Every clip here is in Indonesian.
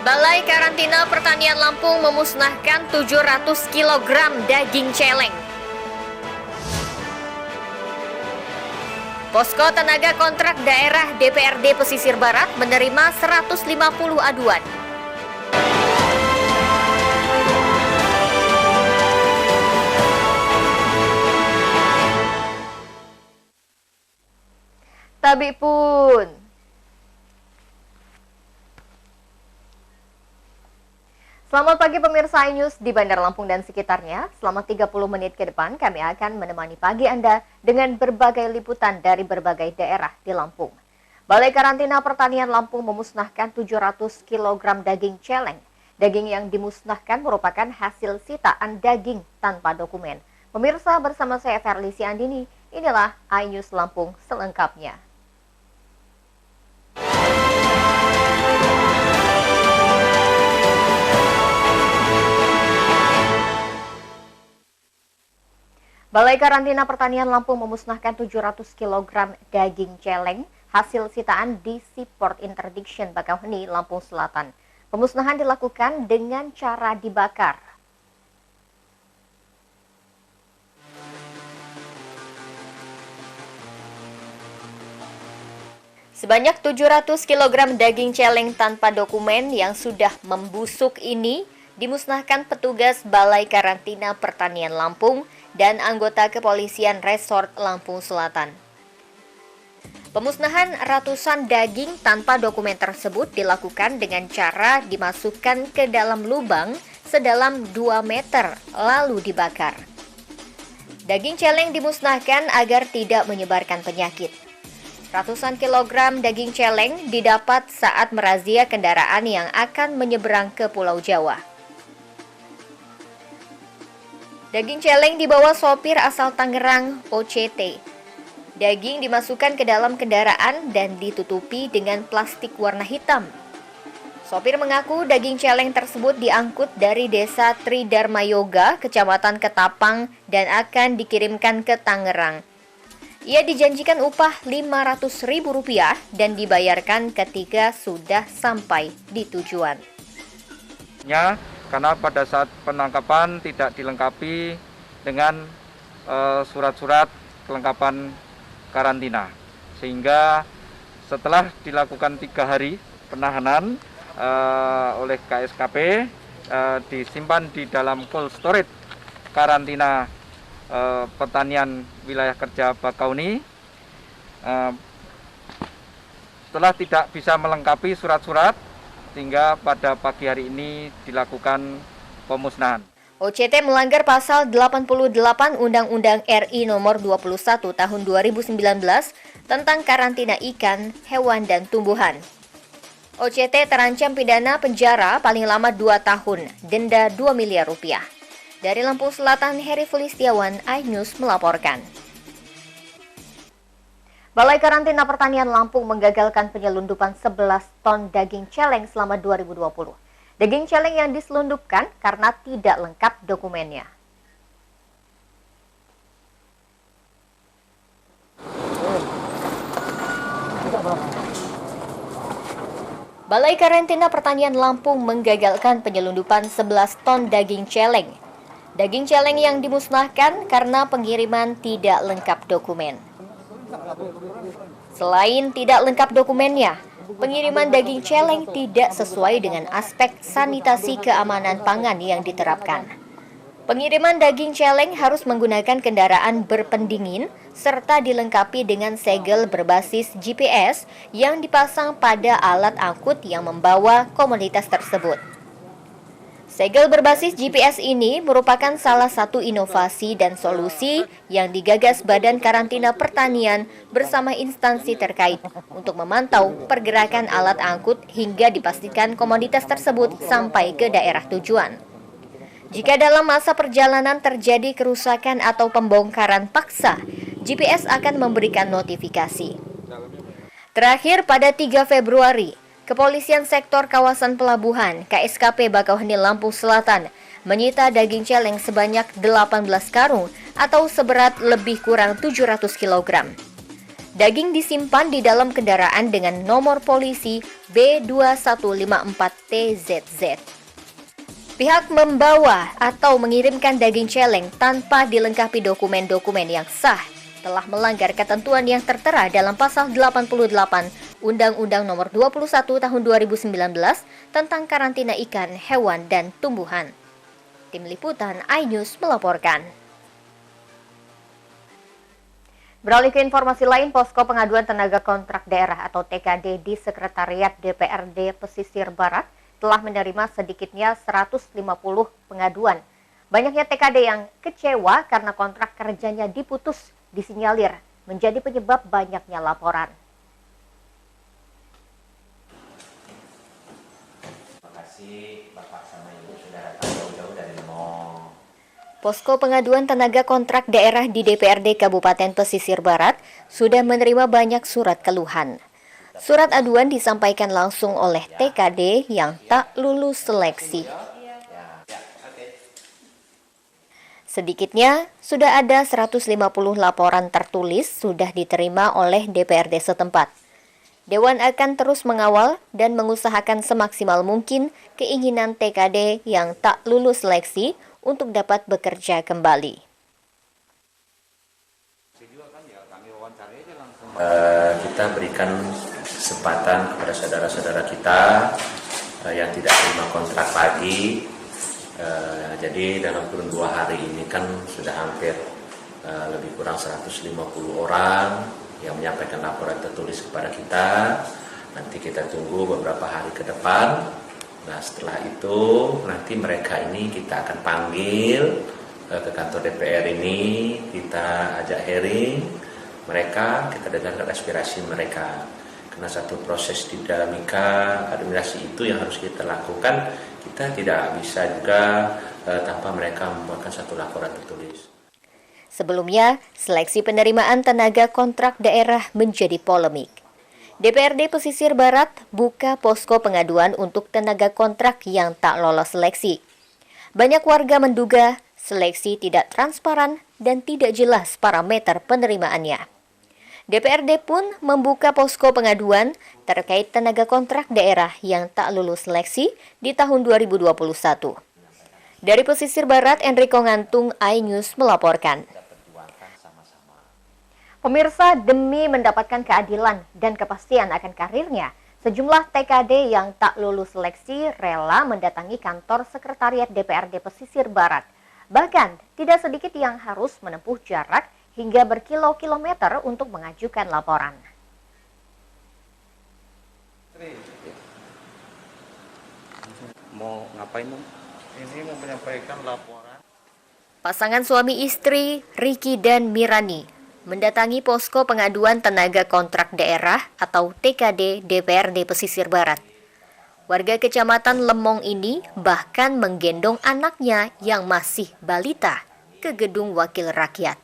Balai Karantina Pertanian Lampung memusnahkan 700 kg daging celeng. Posko Tenaga Kontrak Daerah DPRD Pesisir Barat menerima 150 aduan. Tabi pun. Selamat pagi pemirsa iNews di Bandar Lampung dan sekitarnya. Selama 30 menit ke depan kami akan menemani pagi Anda dengan berbagai liputan dari berbagai daerah di Lampung. Balai Karantina Pertanian Lampung memusnahkan 700 kg daging celeng. Daging yang dimusnahkan merupakan hasil sitaan daging tanpa dokumen. Pemirsa, bersama saya Verlisi Andini, inilah iNews Lampung selengkapnya. Balai Karantina Pertanian Lampung memusnahkan 700 kg daging celeng hasil sitaan di Seaport Interdiction Bakauheni, Lampung Selatan. Pemusnahan dilakukan dengan cara dibakar. Sebanyak 700 kg daging celeng tanpa dokumen yang sudah membusuk ini dimusnahkan petugas Balai Karantina Pertanian Lampung dan anggota kepolisian Resort Lampung Selatan. Pemusnahan ratusan daging tanpa dokumen tersebut dilakukan dengan cara dimasukkan ke dalam lubang sedalam 2 meter lalu dibakar. Daging celeng dimusnahkan agar tidak menyebarkan penyakit. Ratusan kilogram daging celeng didapat saat merazia kendaraan yang akan menyeberang ke Pulau Jawa. Daging celeng dibawa sopir asal Tangerang, OCT. Daging dimasukkan ke dalam kendaraan dan ditutupi dengan plastik warna hitam. Sopir mengaku daging celeng tersebut diangkut dari desa Tridharma Yoga, Kecamatan Ketapang, dan akan dikirimkan ke Tangerang. Ia dijanjikan upah Rp500.000 dan dibayarkan ketika sudah sampai di tujuan. Karena pada saat penangkapan tidak dilengkapi dengan surat-surat kelengkapan karantina, sehingga setelah dilakukan 3 hari penahanan oleh KSKP, disimpan di dalam cold storage karantina pertanian wilayah kerja Bakauheni. Setelah tidak bisa melengkapi surat-surat, sehingga pada pagi hari ini dilakukan pemusnahan. OCT melanggar pasal 88 Undang-Undang RI nomor 21 tahun 2019 tentang karantina ikan, hewan, dan tumbuhan. OCT terancam pidana penjara paling lama 2 tahun, denda Rp2 miliar. Dari Lampung Selatan, Heri Fulistiawan, iNews melaporkan. Balai Karantina Pertanian Lampung menggagalkan penyelundupan 11 ton daging celeng selama 2020. Daging celeng yang diselundupkan karena tidak lengkap dokumennya. Balai Karantina Pertanian Lampung menggagalkan penyelundupan 11 ton daging celeng. Daging celeng yang dimusnahkan karena pengiriman tidak lengkap dokumen. Selain tidak lengkap dokumennya, pengiriman daging celeng tidak sesuai dengan aspek sanitasi keamanan pangan yang diterapkan. Pengiriman daging celeng harus menggunakan kendaraan berpendingin serta dilengkapi dengan segel berbasis GPS yang dipasang pada alat angkut yang membawa komoditas tersebut. Segel berbasis GPS ini merupakan salah satu inovasi dan solusi yang digagas Badan Karantina Pertanian bersama instansi terkait untuk memantau pergerakan alat angkut hingga dipastikan komoditas tersebut sampai ke daerah tujuan. Jika dalam masa perjalanan terjadi kerusakan atau pembongkaran paksa, GPS akan memberikan notifikasi. Terakhir pada 3 Februari, Kepolisian Sektor Kawasan Pelabuhan KSKP Bakauheni Lampung Selatan menyita daging celeng sebanyak 18 karung atau seberat lebih kurang 700 kg. Daging disimpan di dalam kendaraan dengan nomor polisi B2154TZZ. Pihak membawa atau mengirimkan daging celeng tanpa dilengkapi dokumen-dokumen yang sah telah melanggar ketentuan yang tertera dalam pasal 88 Undang-Undang Nomor 21 Tahun 2019 tentang karantina ikan, hewan, dan tumbuhan. Tim Liputan iNews melaporkan. Beralih ke informasi lain, Posko Pengaduan Tenaga Kontrak Daerah atau TKD di Sekretariat DPRD Pesisir Barat telah menerima sedikitnya 150 pengaduan. Banyaknya TKD yang kecewa karena kontrak kerjanya diputus disinyalir menjadi penyebab banyaknya laporan. Terima kasih Bapak sama Ibu sudah datang jauh-jauh dari Lemong. Posko Pengaduan Tenaga Kontrak Daerah di DPRD Kabupaten Pesisir Barat sudah menerima banyak surat keluhan. Surat aduan disampaikan langsung oleh TKD yang tak lulus seleksi. Sedikitnya, sudah ada 150 laporan tertulis sudah diterima oleh DPRD setempat. Dewan akan terus mengawal dan mengusahakan semaksimal mungkin keinginan TKD yang tak lulus seleksi untuk dapat bekerja kembali. Kita berikan kesempatan kepada saudara-saudara kita yang tidak terima kontrak lagi. Jadi dalam kurun 2 hari ini kan sudah hampir lebih kurang 150 orang yang menyampaikan laporan tertulis kepada kita. Nanti kita tunggu beberapa hari ke depan. Nah setelah itu nanti mereka ini kita akan panggil ke kantor DPR ini, kita ajak hearing mereka, kita dengarkan aspirasi mereka. Karena satu proses dinamika administrasi itu yang harus kita lakukan, kita tidak bisa juga tanpa mereka membuatkan satu laporan tertulis. Sebelumnya, seleksi penerimaan tenaga kontrak daerah menjadi polemik. DPRD Pesisir Barat buka posko pengaduan untuk tenaga kontrak yang tak lolos seleksi. Banyak warga menduga seleksi tidak transparan dan tidak jelas parameter penerimaannya. DPRD pun membuka posko pengaduan terkait tenaga kontrak daerah yang tak lulus seleksi di tahun 2021. Dari Pesisir Barat, Enrico Ngantung, iNews melaporkan. Pemirsa, demi mendapatkan keadilan dan kepastian akan karirnya, sejumlah TKD yang tak lulus seleksi rela mendatangi kantor Sekretariat DPRD Pesisir Barat. Bahkan, tidak sedikit yang harus menempuh jarak hingga berkilo-kilometer untuk mengajukan laporan. Mau ngapain, Bang? Ini mau menyampaikan laporan. Pasangan suami istri Riki dan Mirani mendatangi posko pengaduan tenaga kontrak daerah atau TKD DPRD Pesisir Barat. Warga Kecamatan Lemong ini bahkan menggendong anaknya yang masih balita ke gedung wakil rakyat.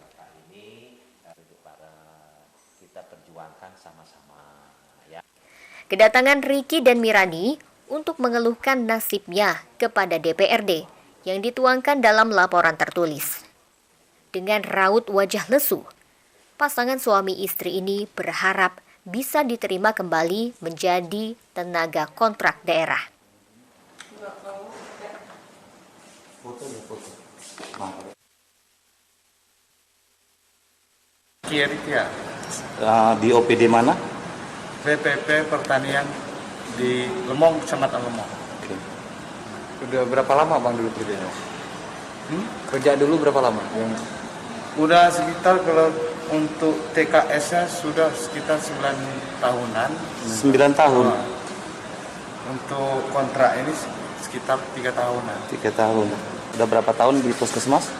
Kedatangan Riki dan Mirani untuk mengeluhkan nasibnya kepada DPRD yang dituangkan dalam laporan tertulis. Dengan raut wajah lesu, pasangan suami istri ini berharap bisa diterima kembali menjadi tenaga kontrak daerah. Kiri ya. Di OPD mana? VPP Pertanian di Lemong, Kecamatan Lemong. Oke. Udah berapa lama Bang dulu kerjanya? Kerja dulu berapa lama? Udah sekitar kalau untuk TKS-nya sudah sekitar 9 tahunan. 9 tahun. Untuk kontrak ini sekitar 3 tahunan. 3 tahun. Udah berapa tahun di puskesmas?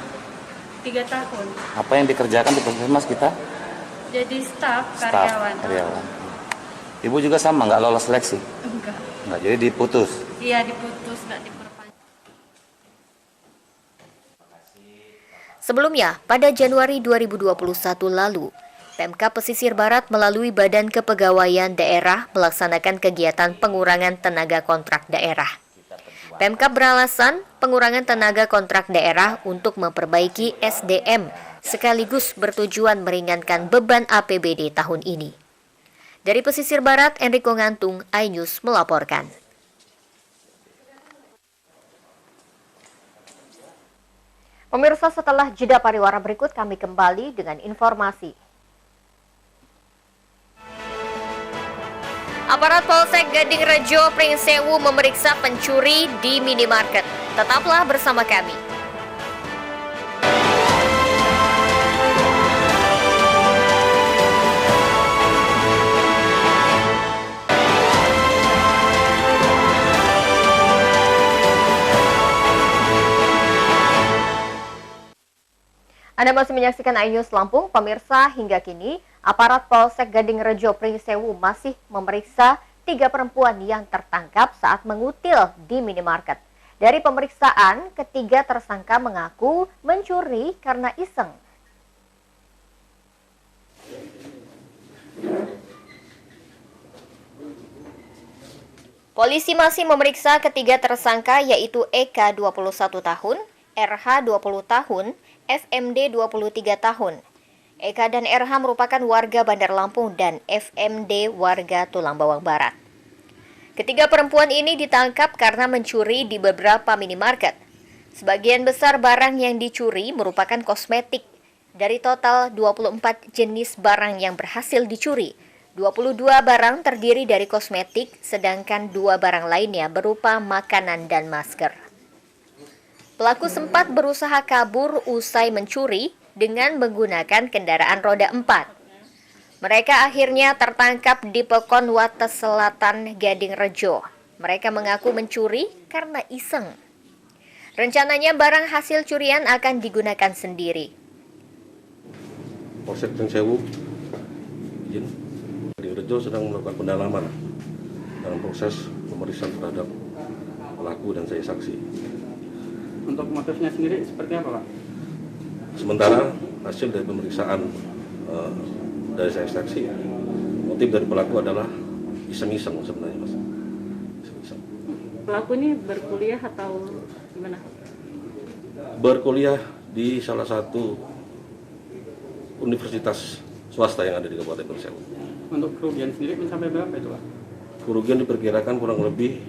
3 tahun. Apa yang dikerjakan di puskesmas kita? Jadi staf Staf, karyawan. karyawan. Ibu juga sama, nggak lolos seleksi? Enggak. Nggak, jadi diputus? Iya diputus, nggak diperpanjang. Sebelumnya, pada Januari 2021 lalu, Pemkab Pesisir Barat melalui Badan Kepegawaian Daerah melaksanakan kegiatan pengurangan tenaga kontrak daerah. Pemkab beralasan pengurangan tenaga kontrak daerah untuk memperbaiki SDM sekaligus bertujuan meringankan beban APBD tahun ini. Dari pesisir barat, Enrico Ngantung, iNews melaporkan. Pemirsa, setelah jeda pariwara berikut kami kembali dengan informasi. Aparat Polsek Gading Rejo, Pringsewu memeriksa pencuri di minimarket. Tetaplah bersama kami. Anda masih menyaksikan iNews Lampung. Pemirsa, hingga kini aparat Polsek Gading Rejo, Pringsewu masih memeriksa 3 perempuan yang tertangkap saat mengutil di minimarket. Dari pemeriksaan, ketiga tersangka mengaku mencuri karena iseng. Polisi masih memeriksa ketiga tersangka yaitu Eka 21 tahun, RH 20 tahun, FMD 23 tahun. Eka dan RH merupakan warga Bandar Lampung dan FMD warga Tulang Bawang Barat. Ketiga perempuan ini ditangkap karena mencuri di beberapa minimarket. Sebagian besar barang yang dicuri merupakan kosmetik. Dari total 24 jenis barang yang berhasil dicuri, 22 barang terdiri dari kosmetik, sedangkan 2 barang lainnya berupa makanan dan masker. Pelaku sempat berusaha kabur usai mencuri dengan menggunakan kendaraan roda 4. Mereka akhirnya tertangkap di Pekon Wates Selatan, Gading Rejo. Mereka mengaku mencuri karena iseng. Rencananya barang hasil curian akan digunakan sendiri. Polsek Pringsewu izin Gading Rejo sedang melakukan pendalaman dalam proses pemeriksaan terhadap pelaku dan saya saksi. Untuk motifnya sendiri seperti apa, Pak? Sementara hasil dari pemeriksaan dari saya saksi, motif dari pelaku adalah iseng-iseng sebenarnya, Mas. Iseng-iseng. Pelaku ini berkuliah atau gimana? Berkuliah di salah satu universitas swasta yang ada di Kabupaten Pringsewu. Untuk kerugian sendiri mencapai berapa itu, Pak? Kerugian diperkirakan kurang lebih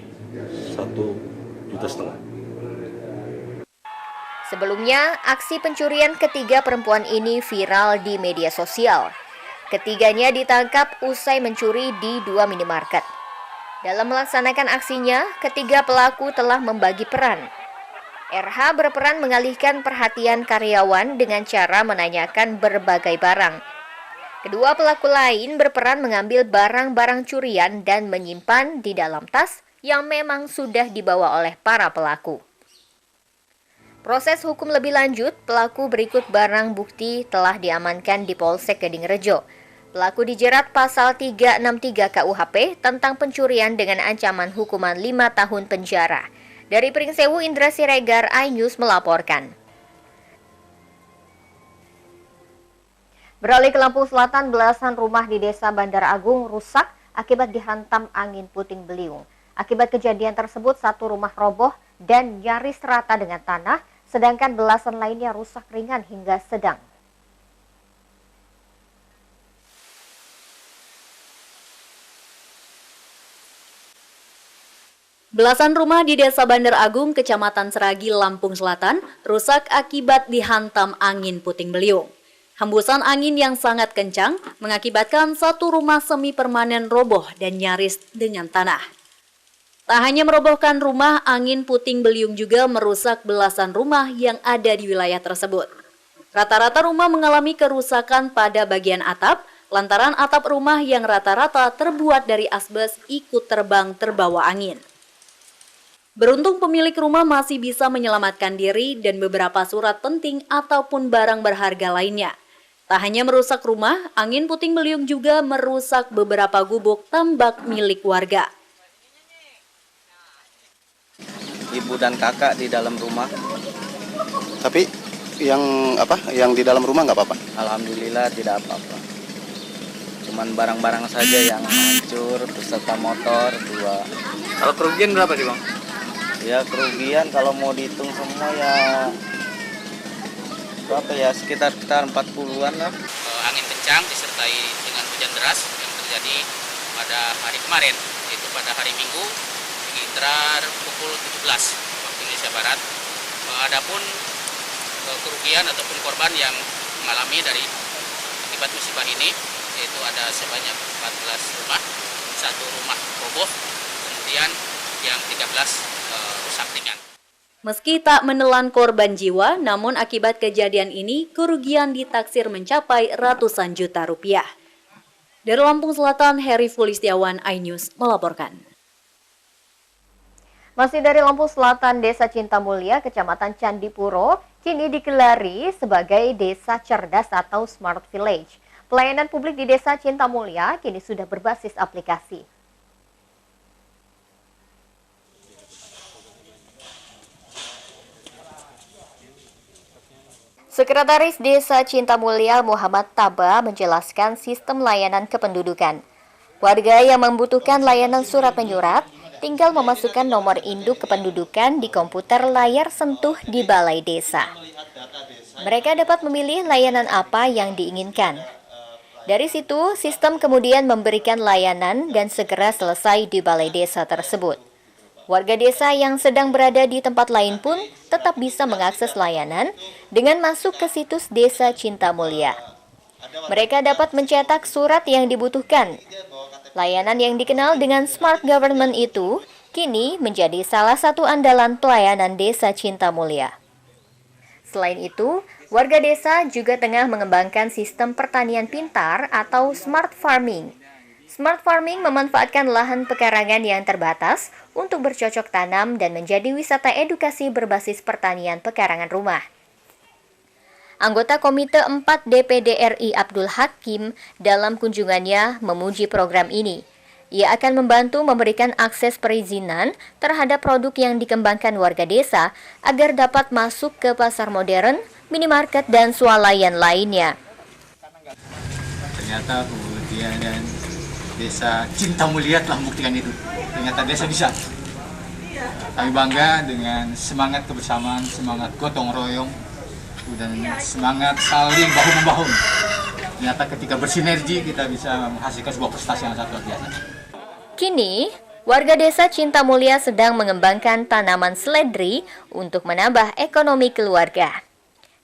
1,5 juta. Sebelumnya, aksi pencurian ketiga perempuan ini viral di media sosial. Ketiganya ditangkap usai mencuri di 2 minimarket. Dalam melaksanakan aksinya, ketiga pelaku telah membagi peran. RH berperan mengalihkan perhatian karyawan dengan cara menanyakan berbagai barang. Kedua pelaku lain berperan mengambil barang-barang curian dan menyimpan di dalam tas yang memang sudah dibawa oleh para pelaku. Proses hukum lebih lanjut, pelaku berikut barang bukti telah diamankan di Polsek Gading Rejo. Pelaku dijerat pasal 363 KUHP tentang pencurian dengan ancaman hukuman 5 tahun penjara. Dari Pringsewu, Indra Siregar, iNews melaporkan. Beralih ke Lampung Selatan, belasan rumah di Desa Bandar Agung rusak akibat dihantam angin puting beliung. Akibat kejadian tersebut, 1 rumah roboh dan nyaris rata dengan tanah, sedangkan belasan lainnya rusak ringan hingga sedang. Belasan rumah di Desa Bandar Agung, Kecamatan Seragi, Lampung Selatan, rusak akibat dihantam angin puting beliung. Hembusan angin yang sangat kencang mengakibatkan 1 rumah semi permanen roboh dan nyaris dengan tanah. Tak hanya merobohkan rumah, angin puting beliung juga merusak belasan rumah yang ada di wilayah tersebut. Rata-rata rumah mengalami kerusakan pada bagian atap, lantaran atap rumah yang rata-rata terbuat dari asbes ikut terbang terbawa angin. Beruntung pemilik rumah masih bisa menyelamatkan diri dan beberapa surat penting ataupun barang berharga lainnya. Tak hanya merusak rumah, angin puting beliung juga merusak beberapa gubuk tambak milik warga. Ibu dan kakak di dalam rumah. Tapi yang di dalam rumah nggak apa-apa? Alhamdulillah tidak apa-apa. Cuman barang-barang saja yang hancur beserta motor 2. Kalau kerugian berapa sih, Bang? Ya kerugian kalau mau dihitung semua ya berapa ya, sekitar 40-an lah. Angin kencang disertai dengan hujan deras yang terjadi pada hari kemarin, yaitu pada hari Minggu sekitar pukul 17 waktu Indonesia Barat. Adapun kerugian ataupun korban yang mengalami dari akibat musibah ini, yaitu ada sebanyak 14 rumah, 1 rumah roboh, kemudian yang 13 rusak ringan. Meski tak menelan korban jiwa, namun akibat kejadian ini kerugian ditaksir mencapai ratusan juta rupiah. Dari Lampung Selatan, Heri Fulistiawan, iNews melaporkan. Masih dari Lampung Selatan, Desa Cintamulya, Kecamatan Candipuro, kini digelari sebagai Desa Cerdas atau Smart Village. Pelayanan publik di Desa Cintamulya kini sudah berbasis aplikasi. Sekretaris Desa Cintamulya Muhammad Taba menjelaskan sistem layanan kependudukan. Warga yang membutuhkan layanan surat menyurat tinggal memasukkan nomor induk kependudukan di komputer layar sentuh di balai desa. Mereka dapat memilih layanan apa yang diinginkan. Dari situ, sistem kemudian memberikan layanan dan segera selesai di balai desa tersebut. Warga desa yang sedang berada di tempat lain pun tetap bisa mengakses layanan dengan masuk ke situs Desa Cintamulya. Mereka dapat mencetak surat yang dibutuhkan. Layanan yang dikenal dengan Smart Government itu kini menjadi salah satu andalan pelayanan Desa Cintamulya. Selain itu, warga desa juga tengah mengembangkan sistem pertanian pintar atau Smart Farming. Smart Farming memanfaatkan lahan pekarangan yang terbatas untuk bercocok tanam dan menjadi wisata edukasi berbasis pertanian pekarangan rumah. Anggota Komite 4 DPD RI Abdul Hakim dalam kunjungannya memuji program ini. Ia akan membantu memberikan akses perizinan terhadap produk yang dikembangkan warga desa agar dapat masuk ke pasar modern, minimarket, dan swalayan lainnya. Ternyata kemudian Desa Cintamulya telah membuktikan itu. Ternyata desa bisa. Kami bangga dengan semangat kebersamaan, semangat gotong royong, dan semangat saling bahu-membahu. Ternyata ketika bersinergi kita bisa menghasilkan sebuah prestasi yang sangat luar biasa. Kini, warga Desa Cintamulya sedang mengembangkan tanaman seledri untuk menambah ekonomi keluarga.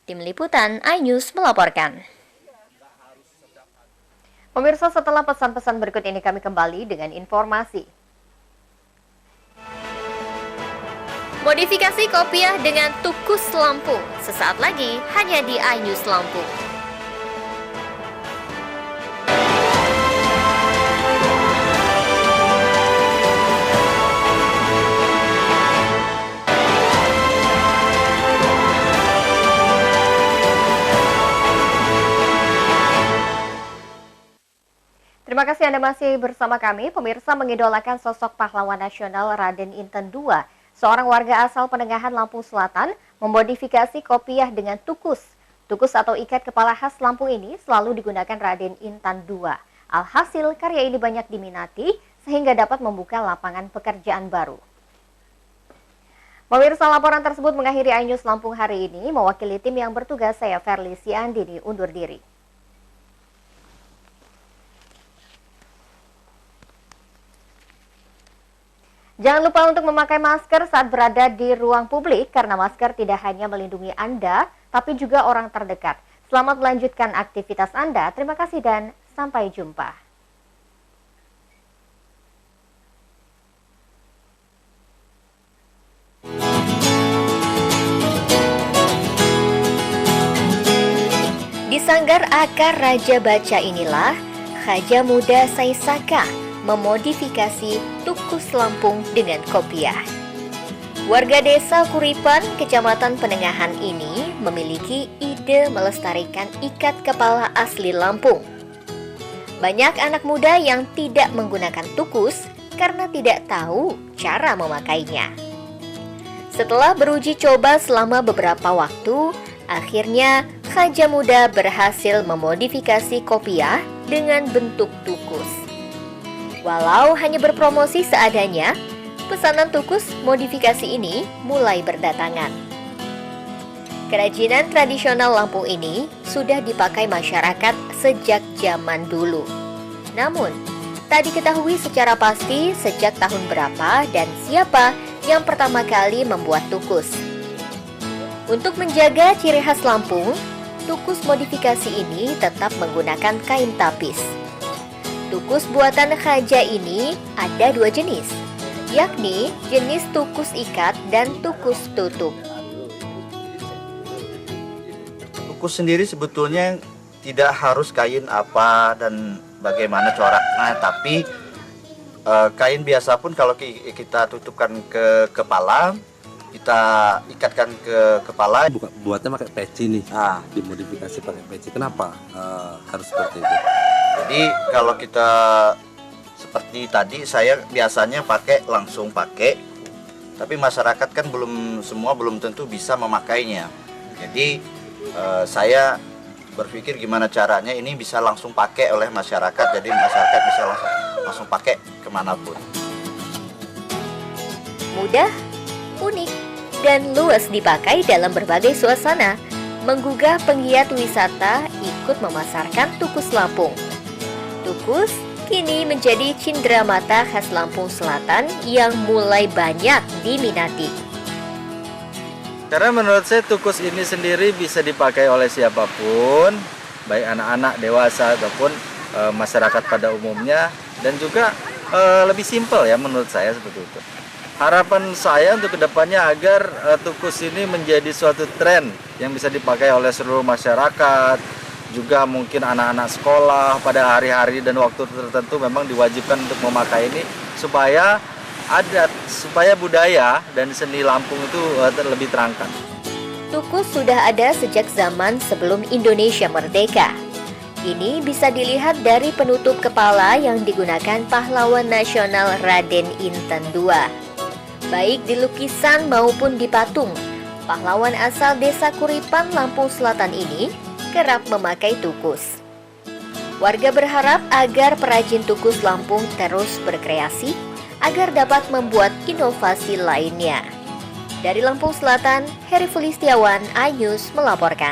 Tim Liputan iNews melaporkan. Pemirsa, setelah pesan-pesan berikut ini kami kembali dengan informasi. Modifikasi kopiah dengan Tukus Lampung. Sesaat lagi hanya di iNews Lampung. Terima kasih Anda masih bersama kami. Pemirsa, mengidolakan sosok pahlawan nasional Raden Inten II, seorang warga asal Penengahan Lampung Selatan, memodifikasi kopiah dengan tukus. Tukus atau ikat kepala khas Lampung ini selalu digunakan Raden Inten II. Alhasil, karya ini banyak diminati sehingga dapat membuka lapangan pekerjaan baru. Pemirsa, laporan tersebut mengakhiri iNews Lampung hari ini. Mewakili tim yang bertugas, saya Verly Siandini undur diri. Jangan lupa untuk memakai masker saat berada di ruang publik karena masker tidak hanya melindungi Anda, tapi juga orang terdekat. Selamat melanjutkan aktivitas Anda. Terima kasih dan sampai jumpa. Di Sanggar Akar Raja Baca inilah Khaja Muda Saisaka memodifikasi tukus Lampung dengan kopiah. Warga desa Kuripan, Kecamatan Penengahan ini memiliki ide melestarikan ikat kepala asli Lampung. Banyak anak muda yang tidak menggunakan tukus karena tidak tahu cara memakainya. Setelah beruji coba selama beberapa waktu, akhirnya Khaja Muda berhasil memodifikasi kopiah dengan bentuk tukus. Walau hanya berpromosi seadanya, pesanan tukus modifikasi ini mulai berdatangan. Kerajinan tradisional Lampung ini sudah dipakai masyarakat sejak zaman dulu. Namun, tak diketahui secara pasti sejak tahun berapa dan siapa yang pertama kali membuat tukus. Untuk menjaga ciri khas Lampung, tukus modifikasi ini tetap menggunakan kain tapis. Tukus buatan Khaja ini ada 2 jenis, yakni jenis tukus ikat dan tukus tutup. Tukus sendiri sebetulnya tidak harus kain apa dan bagaimana coraknya, tapi kain biasa pun kalau kita tutupkan ke kepala, kita ikatkan ke kepala. Buatnya pakai peci nih, dimodifikasi pakai peci. Kenapa harus seperti itu? Jadi kalau kita seperti tadi, saya biasanya langsung pakai, tapi masyarakat kan belum tentu bisa memakainya. Jadi saya berpikir gimana caranya ini bisa langsung pakai oleh masyarakat, jadi masyarakat bisa langsung pakai kemanapun. Mudah, unik, dan luas dipakai dalam berbagai suasana, menggugah penggiat wisata ikut memasarkan tukus Lampung. Tukus kini menjadi cenderamata khas Lampung Selatan yang mulai banyak diminati. Karena menurut saya tukus ini sendiri bisa dipakai oleh siapapun, baik anak-anak, dewasa, ataupun masyarakat pada umumnya, dan juga lebih simpel ya menurut saya seperti itu. Harapan saya untuk kedepannya agar tukus ini menjadi suatu tren yang bisa dipakai oleh seluruh masyarakat, juga mungkin anak-anak sekolah pada hari-hari dan waktu tertentu memang diwajibkan untuk memakai ini supaya supaya budaya dan seni Lampung itu lebih terangkat. Tukus sudah ada sejak zaman sebelum Indonesia merdeka. Ini bisa dilihat dari penutup kepala yang digunakan pahlawan nasional Raden Inten II. Baik di lukisan maupun di patung, pahlawan asal desa Kuripan, Lampung Selatan ini kerap memakai tukus. Warga berharap agar perajin tukus Lampung terus berkreasi agar dapat membuat inovasi lainnya. Dari Lampung Selatan, Heri Fulistiawan, iNews melaporkan.